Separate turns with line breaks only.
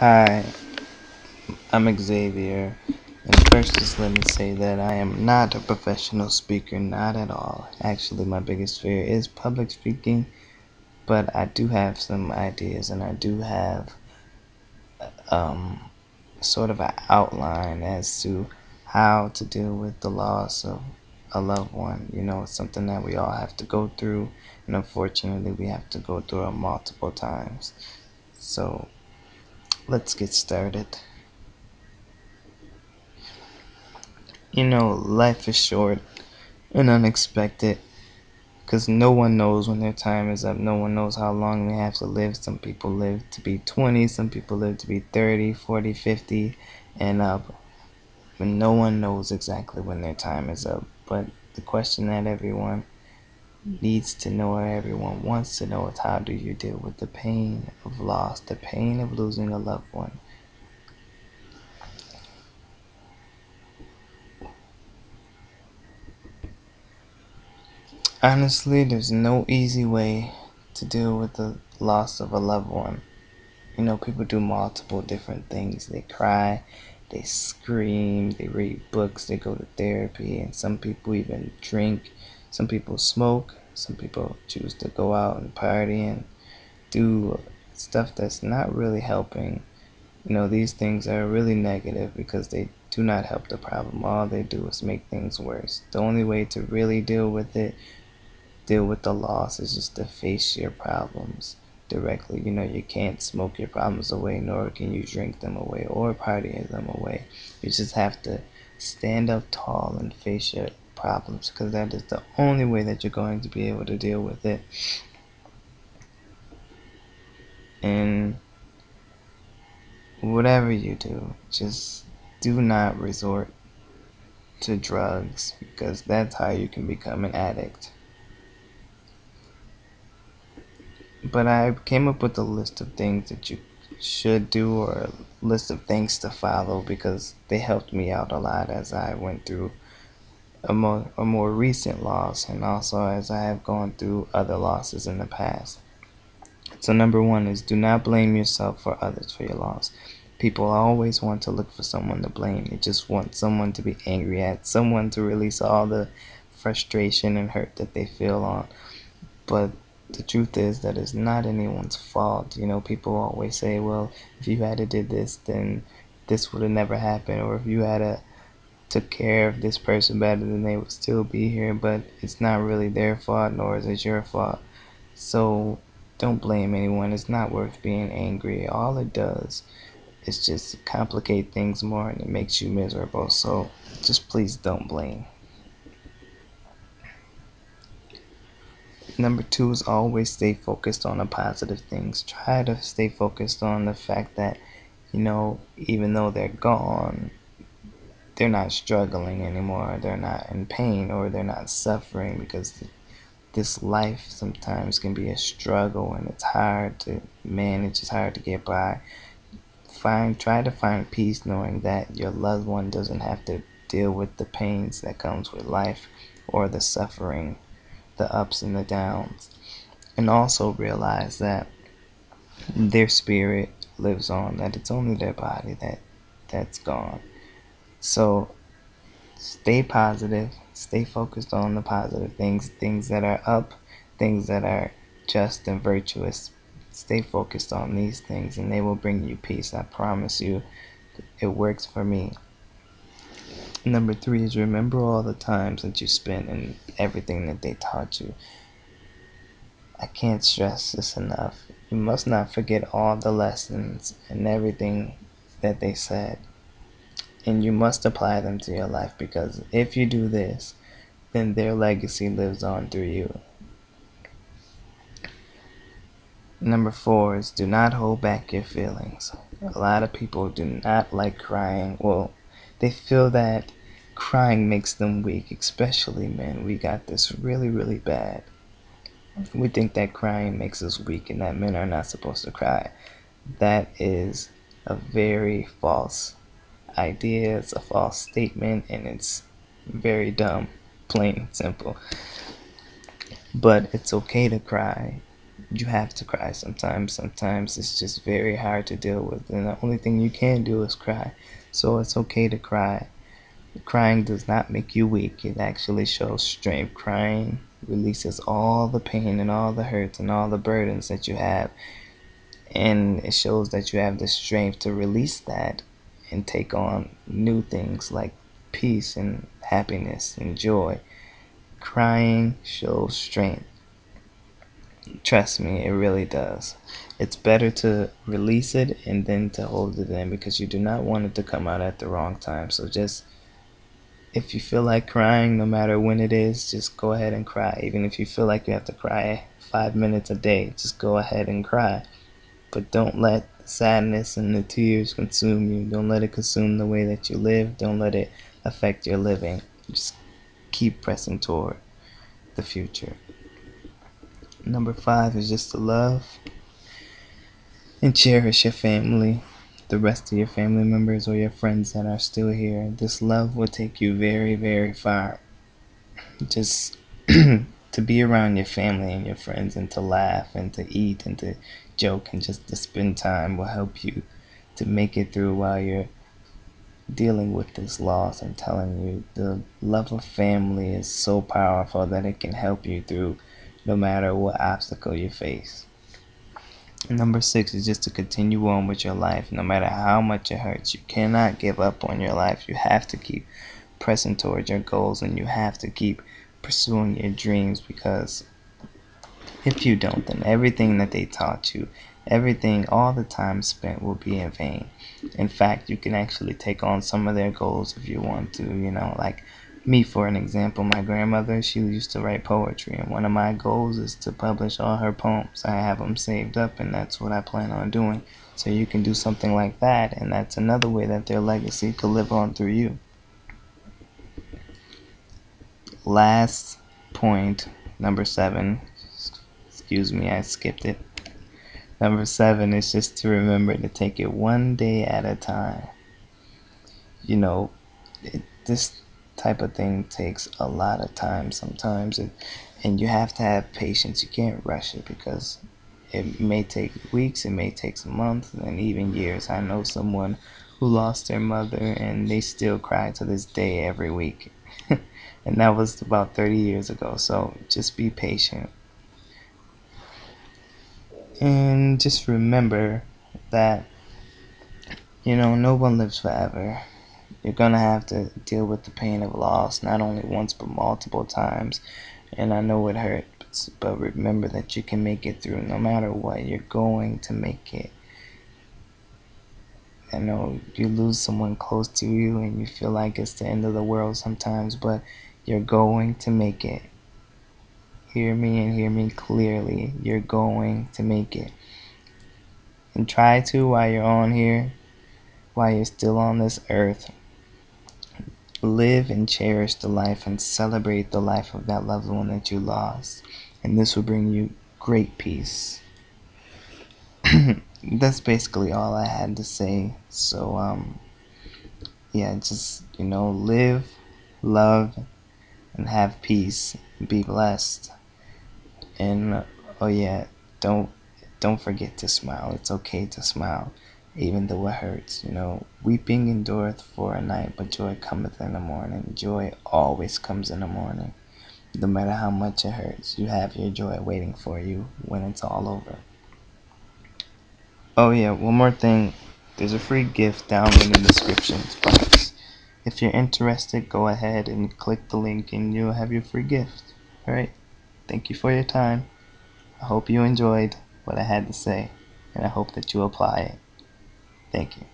Hi, I'm Xavier, and first just let me say that I am not a professional speaker, not at all. Actually, my biggest fear is public speaking, but I do have some ideas and I do have um, sort of an outline as to how to deal with the loss of a loved one. It's something that we all have to go through, and unfortunately, we have to go through it multiple times. So, let's get started. Life is short and unexpected because no one knows when their time is up. No one knows how long they have to live. Some people live to be 20, some people live to be 30, 40, 50, and up. And no one knows exactly when their time is up. But the question that everyone needs to know, or everyone wants to know, is how do you deal with the pain of loss, the pain of losing a loved one? Honestly, there's no easy way to deal with the loss of a loved one. People do multiple different things. They cry, they scream, they read books, they go to therapy, and some people even drink. Some people smoke. Some people choose to go out and party and do stuff that's not really helping. These things are really negative because they do not help the problem. All they do is make things worse. The only way to really deal with the loss is just to face your problems directly. You can't smoke your problems away, nor can you drink them away or party them away. You just have to stand up tall and face your problems because that is the only way that you're going to be able to deal with it. And whatever you do, just do not resort to drugs because that's how you can become an addict. But I came up with a list of things that you should do, or a list of things to follow, because they helped me out a lot as I went through a more recent loss, and also as I have gone through other losses in the past. So number one is, do not blame yourself for others for your loss. People always want to look for someone to blame. They just want someone to be angry at, someone to release all the frustration and hurt that they feel on. But the truth is that it's not anyone's fault. People always say, well, if you had did this, then this would have never happened, or if you had took care of this person better, then they would still be here. But it's not really their fault, nor is it your fault. So don't blame anyone. It's not worth being angry. All it does is just complicate things more, and it makes you miserable. So just please don't blame. Number two is always stay focused on the positive things. Try to stay focused on the fact that, even though they're gone, they're not struggling anymore. They're not in pain, or they're not suffering, because this life sometimes can be a struggle and it's hard to manage, it's hard to get by. Try to find peace knowing that your loved one doesn't have to deal with the pains that comes with life, or the suffering, the ups and the downs. And also realize that their spirit lives on, that it's only their body that's gone. So stay positive, stay focused on the positive things, things that are up, things that are just and virtuous. Stay focused on these things and they will bring you peace. I promise you, it works for me. Number three is, remember all the times that you spent and everything that they taught you. I can't stress this enough. You must not forget all the lessons and everything that they said. And you must apply them to your life, because if you do this, then their legacy lives on through you. Number four is, do not hold back your feelings. A lot of people do not like crying. Well, they feel that crying makes them weak, especially men. We got this really, really bad. We think that crying makes us weak and that men are not supposed to cry. That is a very false idea. It's a false statement, and it's very dumb, plain and simple. But it's okay to cry. you have to cry sometimes. Sometimes it's just very hard to deal with, and the only thing you can do is cry. So it's okay to cry. Crying does not make you weak. It actually shows strength. Crying releases all the pain and all the hurts and all the burdens that you have, and it shows that you have the strength to release that and take on new things like peace and happiness and joy. Crying shows strength. Trust me, it really does. It's better to release it and then to hold it in, because you do not want it to come out at the wrong time. So just, if you feel like crying, no matter when it is, just go ahead and cry. Even if you feel like you have to cry 5 minutes a day, just go ahead and cry. But don't let sadness and the tears consume you. Don't let it consume the way that you live. Don't let it affect your living. Just keep pressing toward the future. Number 5 is just to love and cherish your family, the rest of your family members or your friends that are still here. This love will take you very, very far. Just to be around your family and your friends and to laugh and to eat and to joke and just to spend time will help you to make it through while you're dealing with this loss. I'm telling you, the love of family is so powerful that it can help you through no matter what obstacle you face. Number 6 is just to continue on with your life no matter how much it hurts. You cannot give up on your life. You have to keep pressing towards your goals, and you have to keep pursuing your dreams, because if you don't, then everything that they taught you, everything, all the time spent will be in vain. In fact, you can actually take on some of their goals if you want to, like me, for an example. My grandmother, she used to write poetry, and one of my goals is to publish all her poems. I have them saved up, and that's what I plan on doing. So you can do something like that, and that's another way that their legacy could live on through you. Last point, number 7. Excuse me, I skipped it. Number 7 is just to remember to take it one day at a time. You know, this type of thing takes a lot of time sometimes, and you have to have patience. You can't rush it, because it may take weeks, it may take some months, and even years. I know someone who lost their mother, and they still cry to this day every week. And that was about 30 years ago. So just be patient. And just remember that, no one lives forever. You're gonna have to deal with the pain of loss, not only once but multiple times. And I know it hurts, but remember that you can make it through no matter what. You're going to make it. I know you lose someone close to you and you feel like it's the end of the world sometimes, but you're going to make it. Hear me and hear me clearly. You're going to make it. And try to, while you're on here, while you're still on this earth, live and cherish the life and celebrate the life of that loved one that you lost. And this will bring you great peace. That's basically all I had to say. So, yeah, just, live, love, and have peace. Be blessed. And, oh yeah, don't don't forget to smile. It's okay to smile, even though it hurts. Weeping endureth for a night, but joy cometh in the morning. Joy always comes in the morning. No matter how much it hurts, you have your joy waiting for you when it's all over. Oh yeah, one more thing. There's a free gift down in the description box. If you're interested, go ahead and click the link and you'll have your free gift. Alright? Thank you for your time. I hope you enjoyed what I had to say, and I hope that you apply it. Thank you.